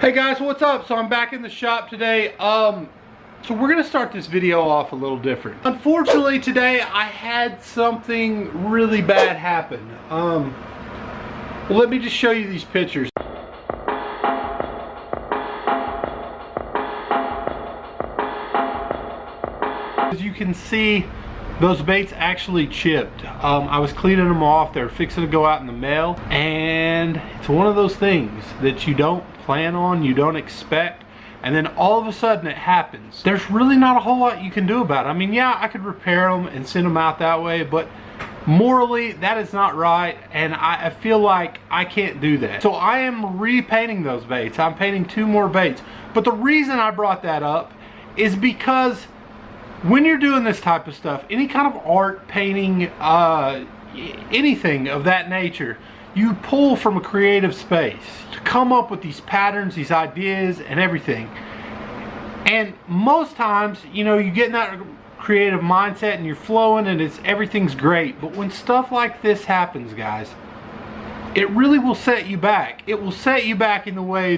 Hey guys, what's up? So I'm back in the shop today. So we're gonna start this video off a little different. Unfortunately today I had something really bad happen. Well, let me just show you these pictures. As you can see, those baits actually chipped. I was cleaning them off. They're fixing to go out in the mail, and it's one of those things that you don't plan on, you don't expect, and then all of a sudden it happens. There's really not a whole lot you can do about it. I mean, yeah, I could repair them and send them out that way, but morally that is not right, and I feel like I can't do that. So I am repainting those baits. I'm painting 2 more baits. But the reason I brought that up is because when you're doing this type of stuff, any kind of art, painting, anything of that nature, you pull from a creative space to come up with these patterns, these ideas, and everything. And most times, you know, you get in that creative mindset and you're flowing and everything's great. But when stuff like this happens, guys, it really will set you back. It will set you back in the way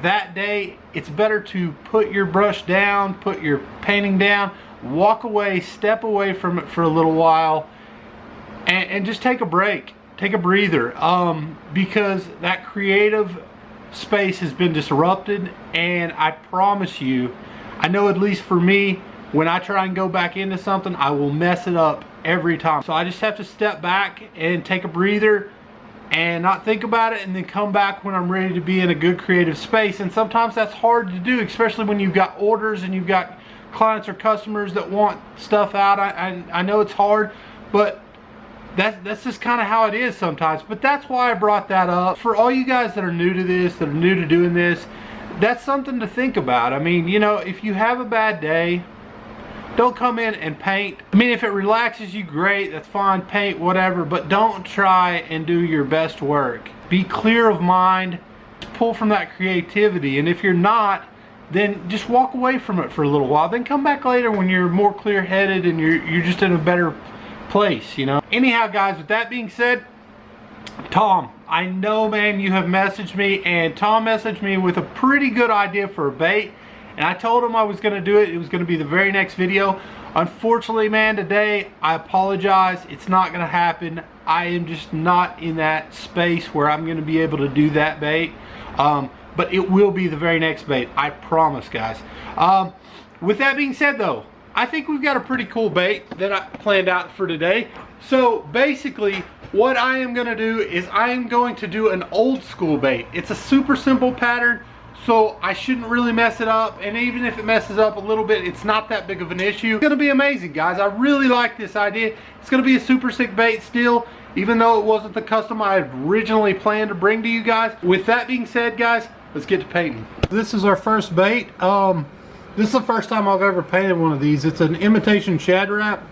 that day it's better to put your brush down, put your painting down, walk away, step away from it for a little while, and just take a break. Take a breather, because that creative space has been disrupted, and I promise you, I know at least for me, when I try and go back into something, I will mess it up every time. So I just have to step back and take a breather and not think about it, and then come back when I'm ready to be in a good creative space. And sometimes that's hard to do, especially when you've got orders and you've got clients or customers that want stuff out. I know it's hard, but that's just kind of how it is sometimes. But that's why I brought that up. For all you guys that are new to this, that are new to doing this, that's something to think about. I mean, you know, if you have a bad day, don't come in and paint. I mean, if it relaxes you, great, that's fine, paint, whatever, but don't try and do your best work. Be clear of mind, pull from that creativity, and if you're not, then just walk away from it for a little while. Then come back later when you're more clear-headed and you're just in a better place, you know. Anyhow, guys, with that being said, Tom, I know, man, you have messaged me, and Tom messaged me with a pretty good idea for a bait, and I told him I was going to do it. It was going to be the very next video. Unfortunately, man, today, I apologize, it's not going to happen. I am just not in that space where I'm going to be able to do that bait, but it will be the very next bait, I promise, guys. With that being said, though, I think we've got a pretty cool bait that I planned out for today. So basically what I am going to do is I am going to do an old school bait. It's a super simple pattern, so I shouldn't really mess it up, and even if it messes up a little bit, it's not that big of an issue. It's going to be amazing, guys. I really like this idea. It's going to be a super sick bait still, even though it wasn't the custom I had originally planned to bring to you guys. With that being said, guys, let's get to painting. This is our first bait. This is the first time I've ever painted one of these. It's an imitation Shad Rap.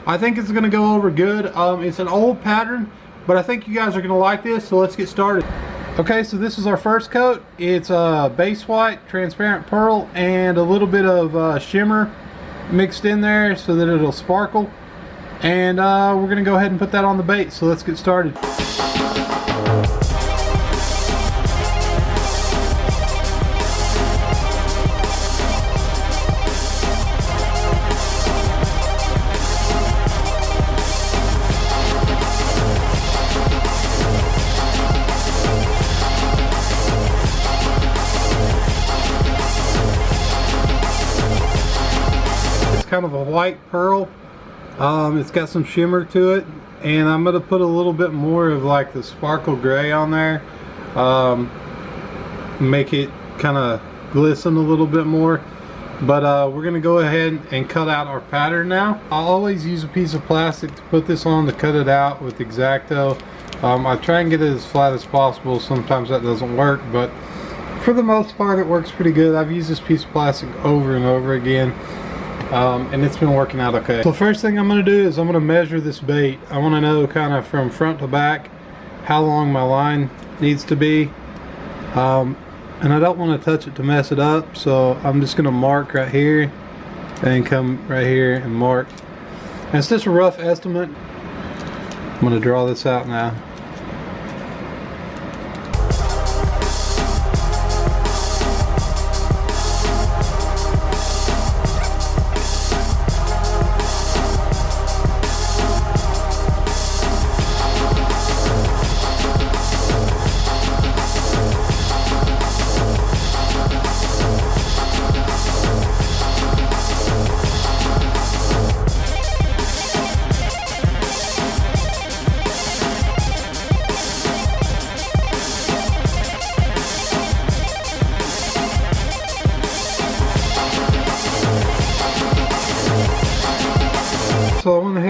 I think it's going to go over good. It's an old pattern, but I think you guys are going to like this, so let's get started. Okay, so this is our first coat. It's base white, transparent pearl, and a little bit of shimmer mixed in there so that it'll sparkle. And we're going to go ahead and put that on the bait, so let's get started. Kind of a white pearl. It's got some shimmer to it, and I'm going to put a little bit more of like the sparkle gray on there, make it kind of glisten a little bit more. But we're going to go ahead and cut out our pattern now. I'll always use a piece of plastic to put this on to cut it out with X-Acto. I try and get it as flat as possible. Sometimes that doesn't work, but for the most part it works pretty good. I've used this piece of plastic over and over again. And it's been working out okay. So first thing I'm going to do is I'm going to measure this bait. I want to know kind of from front to back how long my line needs to be. And I don't want to touch it to mess it up, so I'm just going to mark right here and come right here and mark. And it's just a rough estimate. I'm going to draw this out now.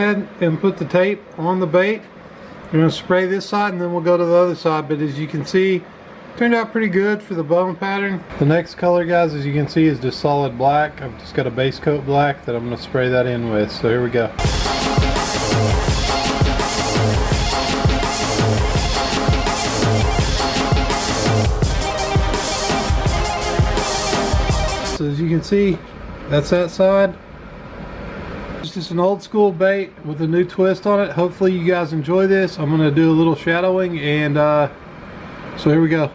ahead and put the tape on the bait. I'm going to spray this side and then we'll go to the other side, but as you can see, turned out pretty good for the bone pattern. The next color, guys, as you can see, is just solid black. I've just got a base coat black that I'm going to spray that in with. So here we go. So as you can see, that's that side. It's just an old school bait with a new twist on it. Hopefully you guys enjoy this. I'm going to do a little shadowing, and so here we go.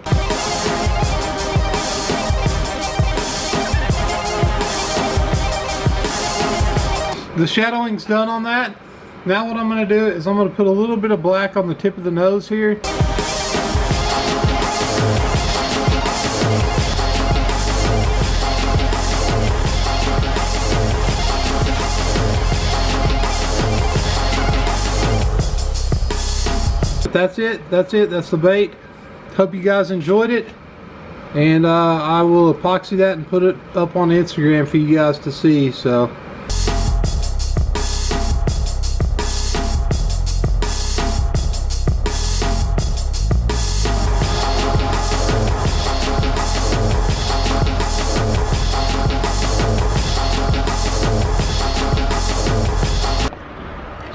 The shadowing's done on that. Now what I'm going to do is I'm going to put a little bit of black on the tip of the nose here. But that's it. That's the bait. Hope you guys enjoyed it. And I will epoxy that and put it up on Instagram for you guys to see. So.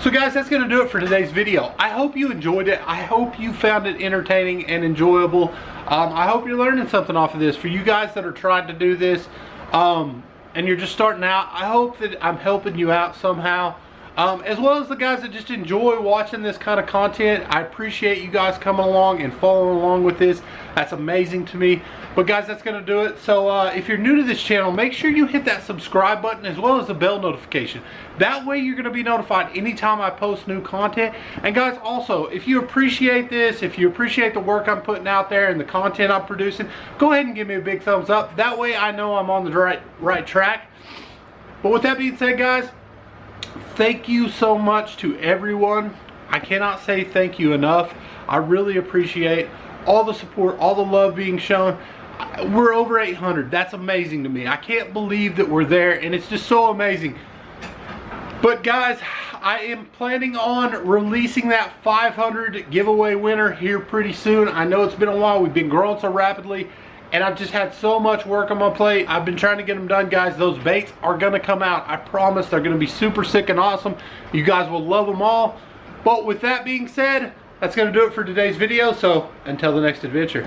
So guys, that's going to do it for today's video. I hope you enjoyed it. I hope you found it entertaining and enjoyable. I hope you're learning something off of this. For you guys that are trying to do this and you're just starting out, I hope that I'm helping you out somehow. As well as the guys that just enjoy watching this kind of content. I appreciate you guys coming along and following along with this. That's amazing to me. But guys, that's going to do it. So if you're new to this channel, make sure you hit that subscribe button as well as the bell notification. That way you're going to be notified anytime I post new content. And guys, also, if you appreciate this, if you appreciate the work I'm putting out there and the content I'm producing, go ahead and give me a big thumbs up. That way I know I'm on the right track. But with that being said, guys, thank you so much to everyone. I cannot say thank you enough. I really appreciate all the support, all the love being shown. We're over 800. That's amazing to me. I can't believe that we're there, and it's just so amazing. But guys, I am planning on releasing that 500 giveaway winner here pretty soon. I know it's been a while. We've been growing so rapidly, and I've just had so much work on my plate. I've been trying to get them done, guys. Those baits are going to come out. I promise they're going to be super sick and awesome. You guys will love them all. But with that being said, that's going to do it for today's video. So until the next adventure.